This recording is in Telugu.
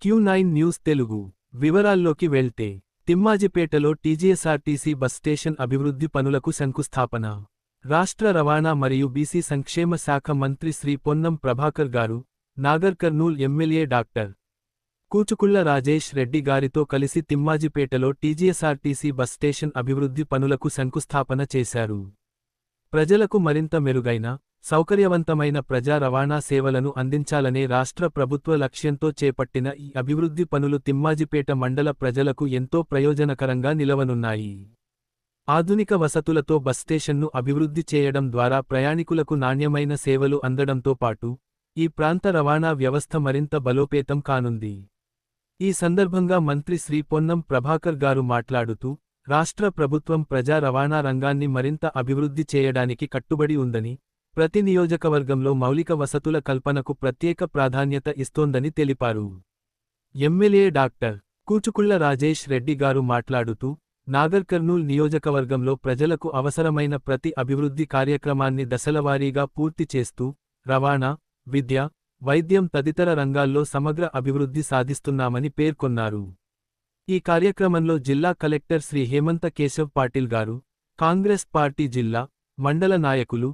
Q9 న్యూస్ తెలుగు వివరాల్లోకి వెళ్తే తిమ్మాజిపేటలో టీజీఎస్ఆర్టీసీ బస్ స్టేషన్ అభివృద్ధి పనులకు శంకుస్థాపన. రాష్ట్ర రవాణా మరియు బీసీ సంక్షేమ శాఖ మంత్రి శ్రీ పొన్నం ప్రభాకర్ గారు నాగర్ కర్నూల్ ఎమ్మెల్యే డాక్టర్ కూచుకుళ్ల రాజేష్ రెడ్డి గారితో కలిసి తిమ్మాజిపేటలో టీజీఎస్ఆర్టీసీ బస్ స్టేషన్ అభివృద్ధి పనులకు శంకుస్థాపన చేశారు. ప్రజలకు మరింత మెరుగైన, సౌకర్యవంతమైన ప్రజా రవాణా సేవలను అందించాలనే రాష్ట్ర ప్రభుత్వ లక్ష్యంతో చేపట్టిన ఈ అభివృద్ధి పనులు తిమ్మాజిపేట మండల ప్రజలకు ఎంతో ప్రయోజనకరంగా నిలవనున్నాయి. ఆధునిక వసతులతో బస్ స్టేషన్ను అభివృద్ధి చేయడం ద్వారా ప్రయాణికులకు నాణ్యమైన సేవలు అందడంతో పాటు ఈ ప్రాంత రవాణా వ్యవస్థ మరింత బలోపేతం కానుంది. ఈ సందర్భంగా మంత్రి శ్రీ పొన్నం ప్రభాకర్ గారు మాట్లాడుతూ, రాష్ట్ర ప్రభుత్వం ప్రజా రవాణా రంగాన్ని మరింత అభివృద్ధి చేయడానికి కట్టుబడి ఉందని, ప్రతి నియోజకవర్గంలో మౌలిక వసతుల కల్పనకు ప్రత్యేక ప్రాధాన్యత ఇస్తోందని తెలిపారు. ఎమ్మెల్యే డాక్టర్ కూచుకుళ్ల రాజేష్ రెడ్డి గారు మాట్లాడుతూ, నాగర్ కర్నూల్ నియోజకవర్గంలో ప్రజలకు అవసరమైన ప్రతి అభివృద్ధి కార్యక్రమాన్ని దశలవారీగా పూర్తి చేస్తూ, రవాణా, విద్య, వైద్యం తదితర రంగాల్లో సమగ్ర అభివృద్ధి సాధిస్తున్నామని పేర్కొన్నారు. ఈ కార్యక్రమంలో జిల్లా కలెక్టర్ శ్రీ హేమంత కేశవ్ పాటిల్ గారు, కాంగ్రెస్ పార్టీ జిల్లా, మండల నాయకులు,